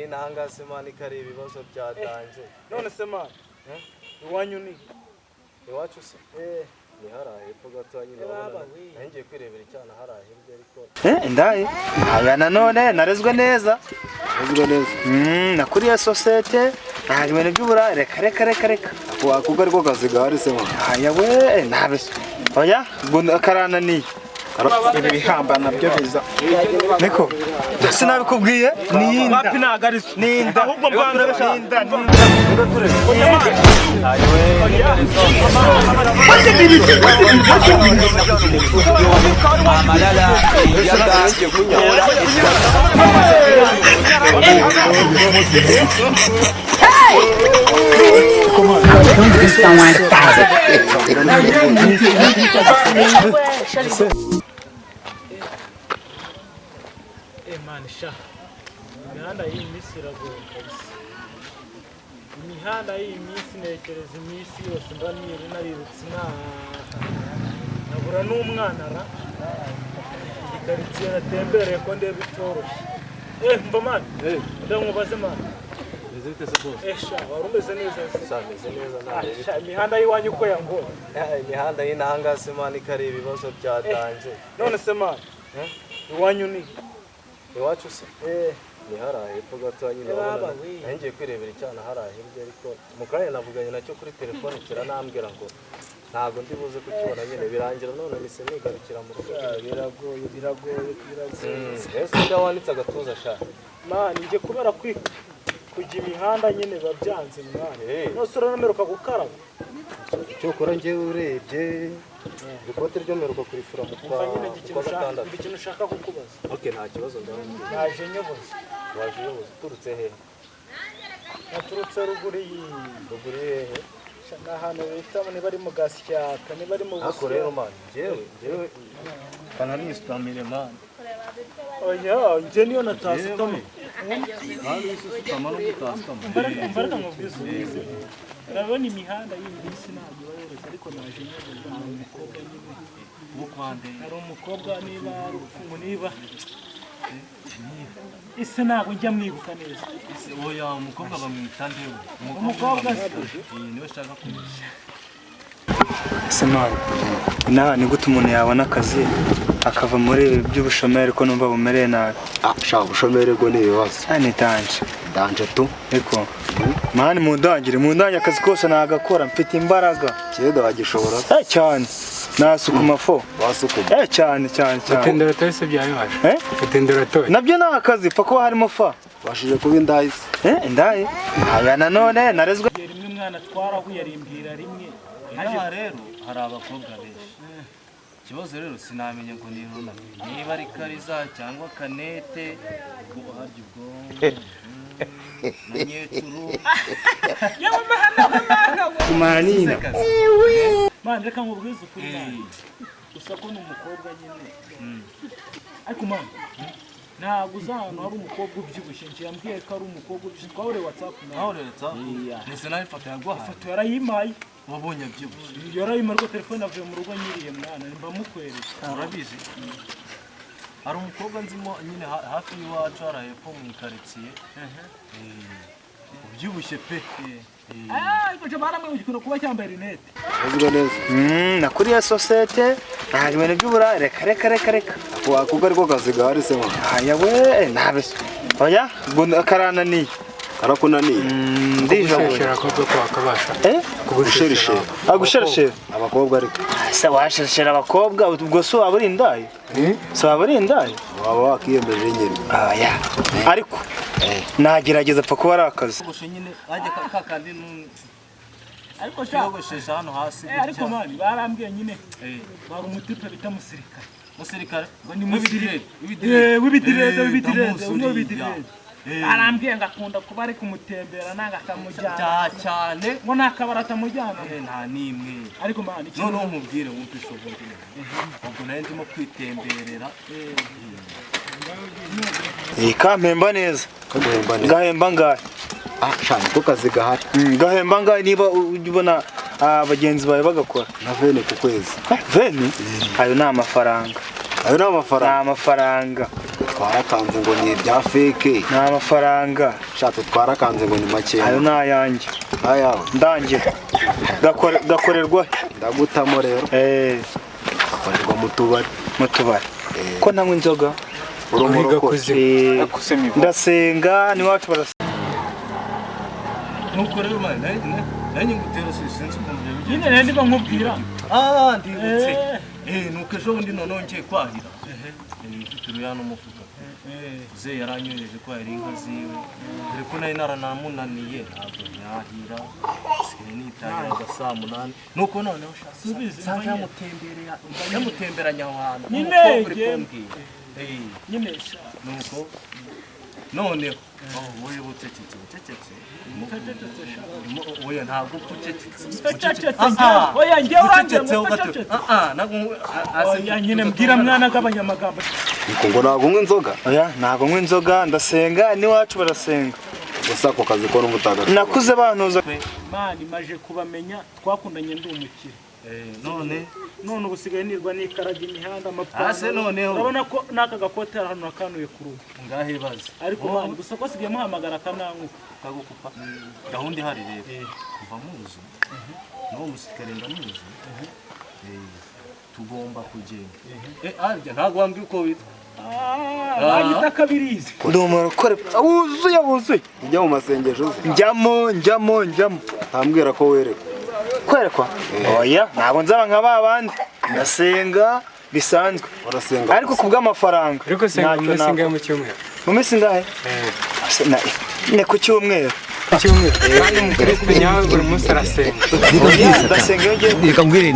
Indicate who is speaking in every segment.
Speaker 1: y'intanga se mani kari ibibazo byatanje.
Speaker 2: None se mani iwanyu ni
Speaker 1: Iwacu se ni haraye epfo gato nyine ngiye kwirebera icyana haraye hirya ariko
Speaker 3: ndaye aya nanone narezwe neza nakuriye societe nta bintu by'ubura reka
Speaker 4: wakuga ariko kazi gahari se mani
Speaker 3: aya we ntabese oya karananiye ibi bihamba nabyo biza niko sinabikubwiye ninda
Speaker 2: wapi nagariso
Speaker 3: ninda
Speaker 2: ahubwo mbana
Speaker 3: ninda
Speaker 5: Come on, don't be someone tired.
Speaker 2: man sha imihanda y'iyi minsi iragoye kabisa imihanda y'iyi minsi nekereza iminsi yose mba narirutse nabura n'umwana ra ikaritsiye natembereye ko ndeba bitoroshye mva mani ndamubaze mani sha wari umeze neza
Speaker 1: sameze neza
Speaker 2: sha imihanda y'iwanyu uko yangoye
Speaker 1: imihanda y'intanga se mani kari ibibazo byatanje.
Speaker 2: none se mani iwanyu ni
Speaker 1: Iwacu se ni haraye epfo gato nyine ngiye kwirebera icyana haraye hirya ariko mu kanya navuganye nacyo kuri telefone kiranambwira ngo ntago ndi buze kukibona nyine birangira none mise nigarukira mu rugo.
Speaker 2: biragoye
Speaker 1: ese ndawanitse agatuza sha
Speaker 2: mani ngiye kubera kujya imihanda nyine babyanze mwana nose uranemeruka gukaraba
Speaker 1: cyokora ngewe urebye ikote ryo meruka kurifura mu kwa gatandatu.
Speaker 2: ikintu ushaka kukubaza
Speaker 1: okay nta kibazo ndabona
Speaker 2: naje nyobozi
Speaker 1: waje yobozi turutse he
Speaker 2: naturutse ruguru
Speaker 1: hehe
Speaker 2: n'ahantu bita niba ari mu Gasyaka niba ari mu
Speaker 1: Busiya rero mani ngewe kanalistamire mani
Speaker 2: oya nje niyo natasitamo
Speaker 1: hano isusutama no gutasitama
Speaker 2: mbaraka mu bwisubizo urabona imihanda y'ibisi ntabwo yoroshye ariko naje nyobozi umukobwa nyine
Speaker 1: mukwande
Speaker 2: ari umukobwa niba urufungu niba ise ntabwo njya mwibuka neza
Speaker 1: oya umukobwa bamwita ndewe
Speaker 2: umukobwa
Speaker 1: niwe shaka kumenya
Speaker 3: Samani ni gute umuntu yabona akazi akava muri by'ubushomeri ko numva bumereye nabi
Speaker 4: shaka ubushomeri bwo ni ibibazo
Speaker 3: ni danje
Speaker 4: tu
Speaker 3: ariko mani mundangire akazi kose nagakora mfite imbaraga
Speaker 4: cyedo wagishobora
Speaker 3: cyane nasuka amafo
Speaker 4: wasukuma
Speaker 3: cyane
Speaker 6: utendera tose byabibasha utendera tose
Speaker 3: nabyo ni akazi pfa kuba harimo fa
Speaker 4: washije kuba indahise
Speaker 3: indayi aya nanone narezwe
Speaker 2: rimwe mwana twarahuye arimbwira rimwe
Speaker 1: aha rero hari abakobwa benshi ikibazo rero sinamenye ngo ni runaka niba ari Kariza cyangwa Kanete ngo harya ubwonko na Nyeturu
Speaker 3: kumanina
Speaker 2: man reka nkubwize ukuri gusa ko ni umukobwa nyine ariko man ntabwo uzahano hari umukobwa ubyibushye nje yambwiye ko ari umukobwa ubyibushye twahore WhatsApp
Speaker 1: nese nawe ifoto yaguhaye
Speaker 2: ifoto yarayimaye
Speaker 1: wabonye abyibushye
Speaker 2: yarayimaye rwo telefone avuye mu rugo nyiriye mwana mba mukwereka
Speaker 1: urabizi hari umukobwa nzimo nyine hafi y'iwacu haraye hepfo mu ikaritsiye ubyibushye pe
Speaker 2: ariko je baramwe ugikora kuba cyambaye rinete
Speaker 4: uzwa neza
Speaker 3: nakuriye societe nta bintu by'ubura reka
Speaker 4: wakuga ariko kazi gahari se mani
Speaker 3: aya we ntabese oya karananiye
Speaker 4: karakunaniye
Speaker 3: ndijabura
Speaker 6: ko wakabasha
Speaker 4: kugusherishera
Speaker 3: agusherishera
Speaker 4: abakobwa ariko
Speaker 3: se washeshera abakobwa ubwo so abari indayi
Speaker 4: waba wakiyemeje nyine
Speaker 3: aya ariko nagerageza pfa kuba ari akazi
Speaker 1: nyine ajya kakandi
Speaker 2: ariko
Speaker 1: yogoshesha hano hasi
Speaker 2: ariko mani barambwiye nyine bari umutipe bita musirikare ngo ni wibidirede arambwiye ngo akunda kuba ari kumutembera nanga akamujyana
Speaker 1: cyane
Speaker 2: ngo nakabara atamujyana
Speaker 1: nta nimwe
Speaker 2: ariko mani
Speaker 1: none umubwire wumve ishoboye ubwo nayo ndimo kwitemberera
Speaker 3: kampemba neza gahemba ngahe
Speaker 4: shaka ko kazi gahari
Speaker 3: gahemba ngahe niba ubona abagenzi bawe bagakora
Speaker 4: na vene ku kwezi
Speaker 3: vene ayo ni amafaranga
Speaker 4: ayo ni amafaranga twarakanze ngo ni ibya fake.
Speaker 3: ni amafaranga
Speaker 4: Shato twarakanze ngo ni make.
Speaker 3: ayo ni ayanjye
Speaker 4: Ayawe.
Speaker 3: ndangira gakorerwa
Speaker 4: Ndagutamo rero. Akorerwa mu tubari.
Speaker 3: mu tubari ko ntanywa inzoga
Speaker 4: Urumuri
Speaker 3: ndasenga n'iwacu barasenga
Speaker 1: nuko rero mani nanjye ngutera sense ukuntu
Speaker 2: nyine rero niba nkubwira
Speaker 1: ndibutse nuko ejo bundi noneho ngiye kwahira mfite uruya n'umufuka ze yaranyohereje kwahira inka ziwe dore ko nari naranamunaniye ntabwo yahira sigaye nitahira saa 8 nuko noneho nsanga yamutemberanya aho hantu
Speaker 2: nyine nyine
Speaker 1: nuko noneho wowe bucecetse oya ntabwo ucecetse
Speaker 2: oya njye urangiye oya nyine mbwira mwana g'abanyamagambo
Speaker 4: ngo ntabwo unywa inzoga.
Speaker 3: oya ntabwo nywa inzoga ndasenga n'iwacu barasenga
Speaker 4: gusa ako kazi ko n'umutagatifu.
Speaker 3: nakuze bantuza
Speaker 2: mani maje kubamenya twakundanye ndi umukire
Speaker 1: none
Speaker 2: ubu usigaye nirwa n'ikaraga imihanda amapantaro
Speaker 1: noneho
Speaker 2: urabona ko n'aka gakote hano nakanuye ku ruhu
Speaker 1: ngahibaze
Speaker 2: ariko mani gusa ko sigaye muhamagara akanankuka
Speaker 1: kagukupa gahunda ihari rero kuva muzi n'uwo musirikare ndamuzi tugomba kugenda arya ntabwo wambwiye uko witwa
Speaker 2: banyita Kabirizi
Speaker 3: ndi umurokore wuzuye
Speaker 4: ujya mu masengesho ze.
Speaker 3: njyamo
Speaker 4: Ntambwira ko werekwa.
Speaker 3: kwerekwa oya ntabwo nzaba nka babandi ndasenga bisanzwe
Speaker 4: Urasenga.
Speaker 3: ariko kubw'amafaranga
Speaker 6: ariko senga mu singa mu cyumweru
Speaker 3: mu minsi ngahe ne ku cyumweru
Speaker 6: kandi umukristo nyawe buri munsi arasenga
Speaker 3: ndasenga iyo ngiye
Speaker 7: reka mbwire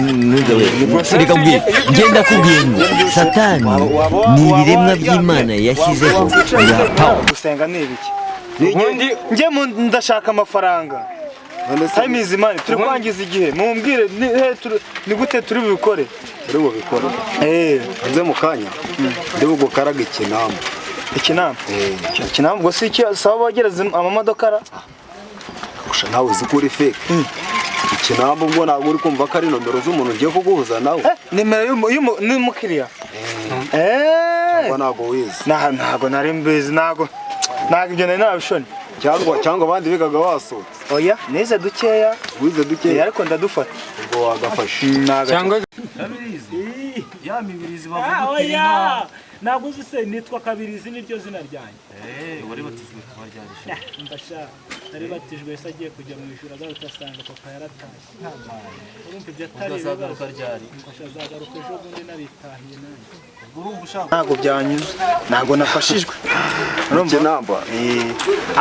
Speaker 7: ngenda kubwiye ngo satani ni ibiremwa by'Imana yashyizeho
Speaker 3: gusenga ni ibiki njye ndashaka amafaranga time is money turi kwangiza igihe mumbwire ni gute turi bubikore
Speaker 4: Uri bubikore. Nze mu kanya. Ndi bugukaraga ikinamba.
Speaker 3: ikinamba ubwo si iki saba bagereza amamodoka ara
Speaker 4: Usha nawe uzi ko uri fake. Ikinamba ubwo ntabwo uri kumva ko ari nomero z'umuntu ugiye kuguhuza nawe.
Speaker 3: nimero y'umukiriya
Speaker 4: Ntabwo wize.
Speaker 3: ntabwo nari mbizi ntabwo ibyo nari nabishoni
Speaker 4: cyangwa abandi bigaga wasutse.
Speaker 3: oya nize dukeya
Speaker 4: Wize dukeya
Speaker 3: ariko ndadufata
Speaker 4: ubwo wagafashe.
Speaker 6: cyangwa
Speaker 1: Kabirizi ya mibirizi bavuga
Speaker 2: oya ntabwo uzi se nitwa Kabirizi niryo zina ryanjye
Speaker 1: wari batizwe kuba ryarishe
Speaker 2: mbasha nari batijwe se agiye kujya mu ijuru agaruka asanga papa yaratashye urumva ibyo atari
Speaker 1: uzagaruka ryari
Speaker 2: mbasha azagaruka ejo bundi naritahiye nanjye
Speaker 1: urumva ushaka
Speaker 3: ntabwo byanyuze ntabwo nafashijwe
Speaker 4: Ikinamba.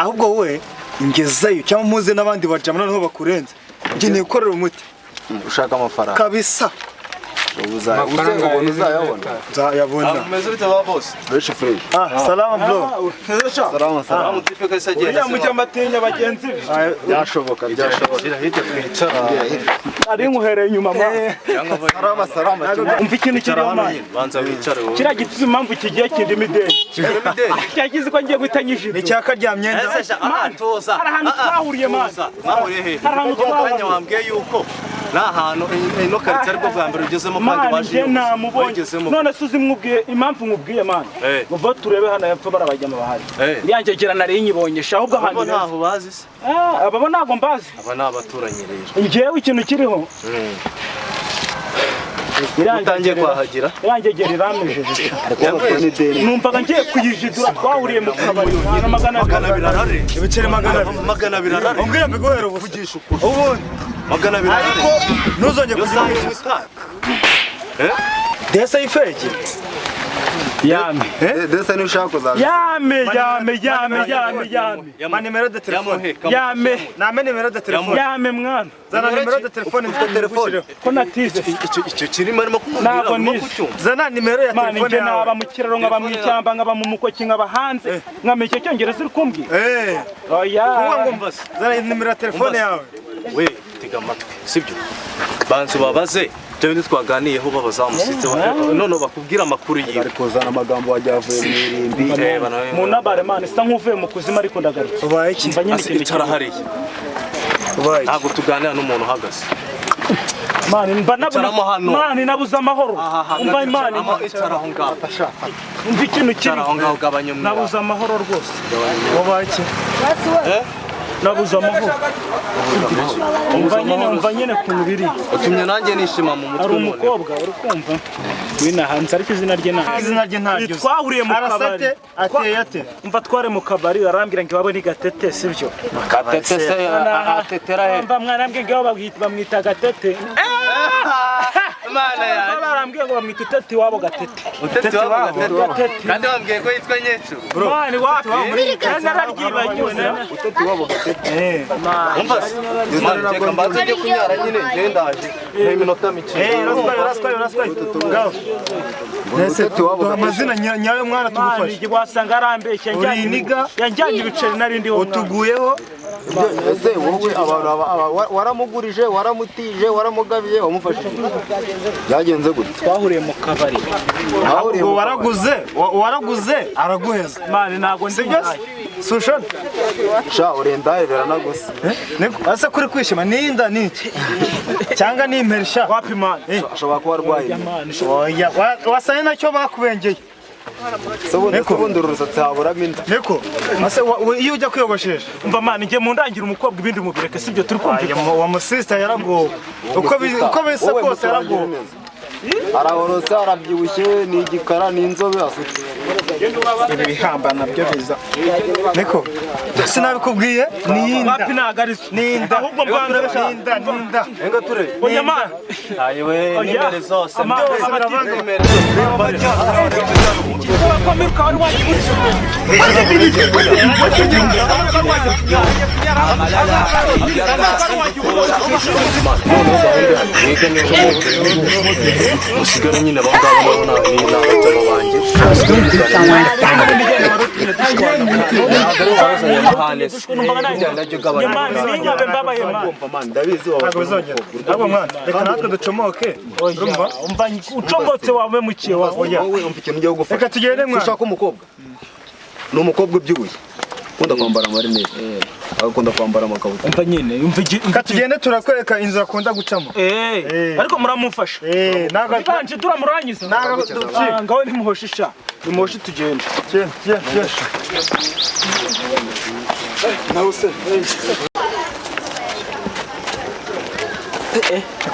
Speaker 3: ahubwo we ngezeyo cyangwa muze n'abandi bajama noneho bakurenze ngeneye gukorera umuti
Speaker 4: Ushaka amafaranga.
Speaker 3: kabisa nzayabona
Speaker 1: umeze bita ba boss
Speaker 4: Fresh fresh.
Speaker 3: salama bro
Speaker 4: Salama.
Speaker 1: tipe kasa agenda
Speaker 3: uriya mujya amatinya bagenzi be
Speaker 4: Byashoboka.
Speaker 1: hirya twicara
Speaker 3: ari nkuhereye inyuma
Speaker 4: Salama.
Speaker 3: umva ikintu kiriho mani
Speaker 1: banza wicare wowe
Speaker 3: kiriya gituzi impamvu kigiye kindimo ideni cyagize ko ngiye guhita nyijira ni icyaka rya myenda
Speaker 1: toza
Speaker 2: hari ahantu twahuriye mani
Speaker 1: mwahuriye he
Speaker 2: hari ahantu twahuriye
Speaker 1: wambwiye yuko nta hantu ino karitsiye ariko bwa mbere ugezemo kandi
Speaker 2: mani
Speaker 1: waje
Speaker 2: njye namubonye none se uzi mwubwiye impamvu mwubwiye mani muva turebe hano hepfo barabajyamo bahari yanjegera nari nyibonyesha ahubwo
Speaker 1: abo ntaho bazi se
Speaker 2: aba ntabwo mbazi
Speaker 1: aba ni abaturanyi rero
Speaker 2: njyewe ikintu kiriho
Speaker 1: utangiye kwahagira
Speaker 2: irangegera iramejeje numvaga ngiye kuyijidura twahuriye mu kabari
Speaker 1: magana birarare
Speaker 3: ibiceri
Speaker 1: magana birarare
Speaker 3: umbwire mbiguhere ubuvugisha ukuri ubundi
Speaker 1: magana birarare
Speaker 3: ariko ntuzongere kugira desa y'ifege
Speaker 2: yame
Speaker 4: Desa ni ushaka kuzaza.
Speaker 2: yame
Speaker 3: ma nimero de telefone
Speaker 2: yame
Speaker 3: name nimero de telefone
Speaker 2: yame mwana
Speaker 3: zana nimero de telefone mfite telefone
Speaker 2: ko natize
Speaker 1: icyo kirimo arimo kumubwira
Speaker 2: ntabwo
Speaker 1: ngo
Speaker 2: nize
Speaker 1: kucyumva
Speaker 3: zana nimero ya
Speaker 2: mani
Speaker 3: telefone
Speaker 2: njye
Speaker 3: yawe
Speaker 2: naba mu kiraro nkaba mu ishyamba nkaba mu mukoki nkaba hanze nkamenya icyo cyongereza uri kumbwira oya
Speaker 1: ngumva se
Speaker 3: zana nimero ya telefone yawe
Speaker 1: we tega amatwi sibyo banzu babaze byo bindi twaganiyeho babaza umusitsi none bakubwira amakuru yiwe
Speaker 4: Ari kuzana amagambo wajya avuye mu irimbi.
Speaker 2: mu nabare mani sita nk'uvuye mu kuzimu ariko ndagarutse
Speaker 3: ubaye iki
Speaker 2: mba nyine ikintu
Speaker 1: icara hariya
Speaker 3: ubaye
Speaker 1: ntabwo tuganira n'umuntu uhagaze
Speaker 2: mani mba mani nabuze amahoro umva imani
Speaker 1: icara aho ngaho
Speaker 2: umva ikintu
Speaker 1: icara aho ngaho ugabanya umwira
Speaker 2: nabuze amahoro rwose
Speaker 3: wabaye iki
Speaker 2: nabuze amahoro umva nyine kuntu biri
Speaker 1: utumye nanjye nishima mu mutwe
Speaker 2: ari umukobwa uri kumva winahanze ariko izina rye ntaryo twahuriye mu kabari
Speaker 3: ateye ate
Speaker 2: umva tware mu kabari arambwira ngo iwabo ni Gatete sibyo
Speaker 1: Gatete se atetera he
Speaker 2: umva mwarambwiye ngo iwabo bamwita Gatete
Speaker 1: Mana ya
Speaker 2: barambwiye ngo bamwita Utete iwabo Gatete
Speaker 1: Utete iwabo Gatete kandi bambwiye ko yitwa Nyecu
Speaker 2: mani wapi nararyibagiwe
Speaker 1: Utete iwabo Gatete umva reka mbanze njye kunyara nyine ngendaje iminota mike
Speaker 3: raswayo Utete iwabo amazina nyayo mwana tugufashe
Speaker 2: wasanga arambeshya yanjyanye ibiceri narindi ho
Speaker 3: utuguyeho
Speaker 4: ese wowe abantu waramugurije waramutije waramugabiye wamufashe byagenze gute
Speaker 2: twahuriye mu kabari
Speaker 3: ahubwo waraguze araguheza
Speaker 2: mani ntago
Speaker 3: sibyo sushon
Speaker 4: sha urendaye beranaguse
Speaker 3: niko ase kuri kwishima ninda niki cyangwa nimpersha
Speaker 2: wapi mani
Speaker 4: ashobora kuba arwaye
Speaker 3: oya wasaye nacyo bakubengeye
Speaker 4: ubundi urusatsi haburamo inda
Speaker 3: niko ase iyo ujya kwiyogoshesha
Speaker 2: umva mani njye mu ndangira umukobwa ibindi mubireke sibyo turi kumva
Speaker 3: wa musista yaragowe uko bisa kose yaragowe
Speaker 4: arahorose arabyibushye ni igikara ni inzobe asutse
Speaker 3: ibi bihamba nabyo biza niko sinabikubwiye ninda
Speaker 2: wapi nagarizo
Speaker 3: ninda
Speaker 2: ahubwo mbanza
Speaker 3: ninda
Speaker 1: enga ture
Speaker 2: oya mani
Speaker 1: ayiwe nimero zose
Speaker 3: byose biravanga
Speaker 2: wakomirka wari wagibuze
Speaker 1: usigara nyine abangaba babona iyi n'abajama banjye
Speaker 3: reka natwe ducomoke
Speaker 2: umva ucomotse wawe mukiye wawe
Speaker 4: wowe umva ikintu ugiye gufasha
Speaker 3: reka tugende mwana
Speaker 4: ushaka umukobwa ni umukobwa ubyibushye ukunda kwambara amarinete agakunda kwambara amakabutura
Speaker 2: umva nyine
Speaker 3: reka tugende turakwereka inzu akunda gucamo
Speaker 2: ariko muramufasha naganje turamurangiza ngaho nimuhoshisha nimuhoshi tugende
Speaker 3: nawe se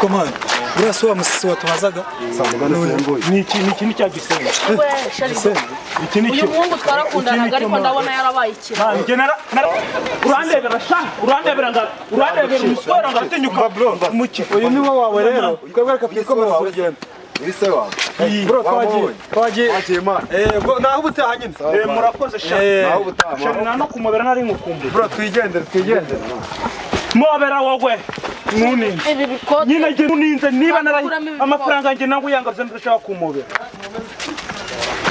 Speaker 3: komanda burasa wa musisi watumazaga
Speaker 2: ni ikintu cya gisenyi
Speaker 8: uyu muhungu twarakundanaga ariko ndabona yarabaye ikibazo
Speaker 2: urandebera umusore ngo atinyuka
Speaker 3: uyu ni wo wawe rero twebwe reka twikomere urugendo
Speaker 4: uri se wawe
Speaker 3: bro twagiye
Speaker 4: yego naho ubutaha nyine
Speaker 2: murakoze
Speaker 4: naho ubutaha
Speaker 2: shana no kumubera nari ngukumbuye
Speaker 3: bro twigendere
Speaker 2: mubera wowe
Speaker 8: ibi bikote
Speaker 2: nyine nge uninze niba naraye amafaranga nge nangu yangavye ndashaka kumubera